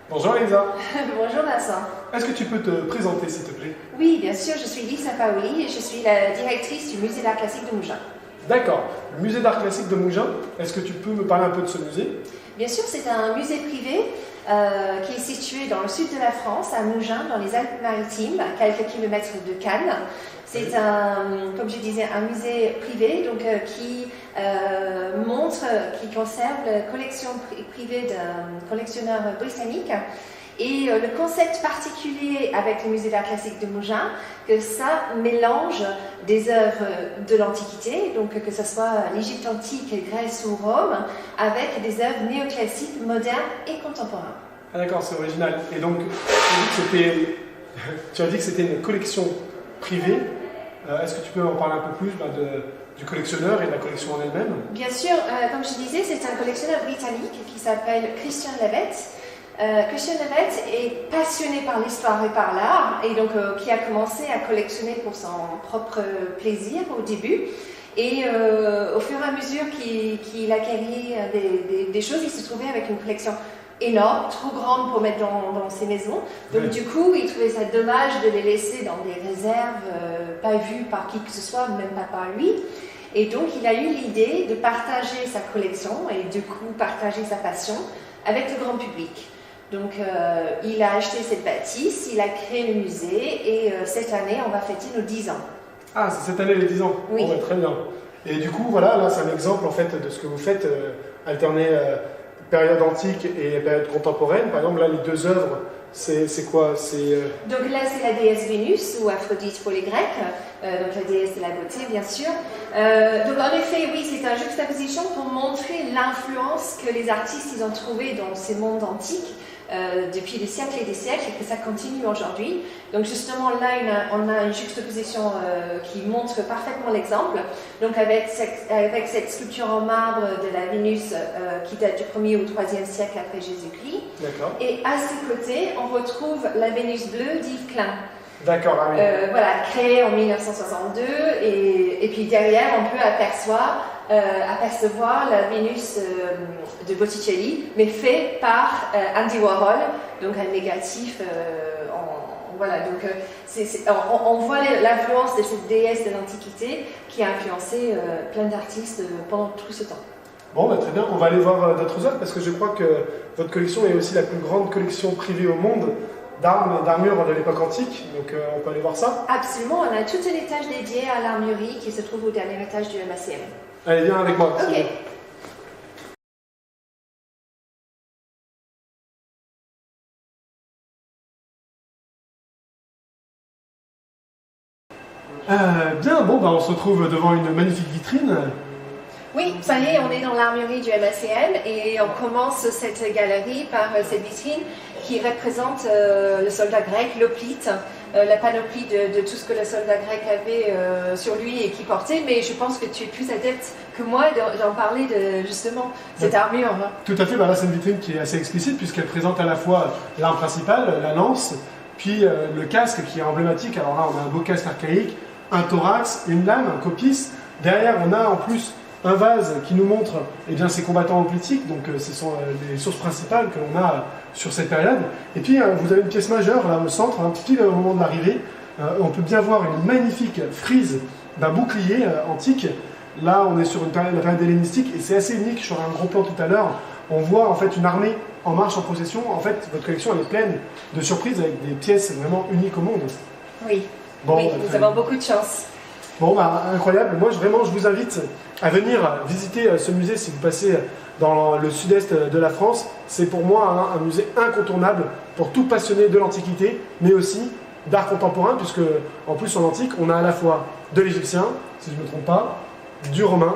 Bonjour Elisa. Bonjour Vincent. Est-ce que tu peux te présenter s'il te plaît? Oui, bien sûr, je suis Lisa Paoli et je suis la directrice du Musée d'Art Classique de Mougins. D'accord. Le Musée d'Art Classique de Mougins, est-ce que tu peux me parler un peu de ce musée? Bien sûr, c'est un musée privé qui est situé dans le sud de la France, à Mougins, dans les Alpes-Maritimes, à quelques kilomètres de Cannes. C'est comme je disais, un musée privé donc, qui conserve la collection privée d'un collectionneur britannique. Et le concept particulier avec le musée d'art classique de Mougins, que ça mélange des œuvres de l'Antiquité, donc que ce soit l'Égypte antique, Grèce ou Rome, avec des œuvres néoclassiques, modernes et contemporaines. Ah d'accord, c'est original. Et donc, tu as dit que c'était une collection privée. Est-ce que tu peux en parler un peu plus du collectionneur et de la collection en elle-même? Bien sûr, comme je disais, c'est un collectionneur britannique qui s'appelle Christian Levitt. Christian Levitt est passionné par l'histoire et par l'art, et donc qui a commencé à collectionner pour son propre plaisir au début. Et au fur et à mesure qu'il acquérait des choses, il se trouvait avec une collection énorme, trop grande pour mettre dans ses maisons. Donc oui. Du coup, il trouvait ça dommage de les laisser dans des réserves pas vues par qui que ce soit, même pas par lui. Et donc, il a eu l'idée de partager sa collection et du coup partager sa passion avec le grand public. Donc, il a acheté cette bâtisse, il a créé le musée et cette année, on va fêter nos 10 ans. Ah, c'est cette année les 10 ans? Oui. Oh, très bien. Et du coup, voilà, là, c'est un exemple en fait de ce que vous faites, alterner période antique et période contemporaine. Par exemple, là, les deux œuvres, c'est quoi? Donc là, c'est la déesse Vénus, ou Aphrodite pour les Grecs, donc la déesse de la beauté, bien sûr. Donc en effet, oui, c'est une juxtaposition pour montrer l'influence que les artistes ils ont trouvée dans ces mondes antiques depuis des siècles et des siècles, et que ça continue aujourd'hui. Donc justement, là, on a une juxtaposition qui montre parfaitement l'exemple. Donc avec cette sculpture en marbre de la Vénus qui date du 1er au 3e siècle après Jésus-Christ. D'accord. Et à ses côtés, on retrouve la Vénus bleue d'Yves Klein. D'accord, ah oui. Voilà, créée en 1962, et puis derrière, on peut apercevoir la Vénus de Botticelli, mais fait par Andy Warhol, donc un négatif. Voilà, donc on voit l'influence de cette déesse de l'Antiquité qui a influencé plein d'artistes pendant tout ce temps. Bon, bah, très bien, on va aller voir d'autres œuvres parce que je crois que votre collection est aussi la plus grande collection privée au monde d'armes et d'armures de l'époque antique, donc on peut aller voir ça? Absolument, on a tout un étage dédié à l'armurerie qui se trouve au dernier étage du MACM. Allez, viens avec moi. Ok. Bien, bon, bah, on se retrouve devant une magnifique vitrine. Oui, ça y est, on est dans l'armurerie du MACM et on commence cette galerie par cette vitrine qui représente le soldat grec, l'hoplite, la panoplie de tout ce que le soldat grec avait sur lui et qu'il portait, mais je pense que tu es plus adepte que moi d'en parler de justement cette armure. Tout à fait, bah là c'est une vitrine qui est assez explicite puisqu'elle présente à la fois l'arme principale, la lance, puis le casque qui est emblématique. Alors là on a un beau casque archaïque, un thorax, une lame, un copis. Derrière on a en plus un vase qui nous montre ces combattants hoplitiques, donc ce sont les sources principales que l'on a sur cette période. Et puis vous avez une pièce majeure là au centre, pile au moment de l'arrivée. On peut bien voir une magnifique frise d'un bouclier antique. Là on est sur la période hellénistique et c'est assez unique. Sur un gros plan tout à l'heure, on voit en fait une armée en marche en procession. En fait votre collection elle est pleine de surprises avec des pièces vraiment uniques au monde. Oui, bon, oui, nous avons beaucoup de chance. Bon, bah, incroyable. Moi, je vous invite à venir visiter ce musée si vous passez dans le sud-est de la France. C'est pour moi un musée incontournable pour tout passionné de l'Antiquité, mais aussi d'art contemporain, puisque en plus en antique, on a à la fois de l'égyptien, si je ne me trompe pas, du romain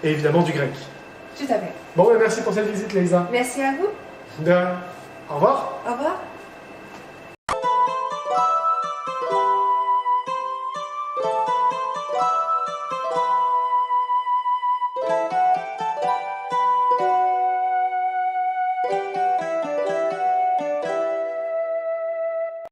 et évidemment du grec. Tout à fait. Bon, bah, merci pour cette visite, Leïsa. Merci à vous. Au revoir. Au revoir.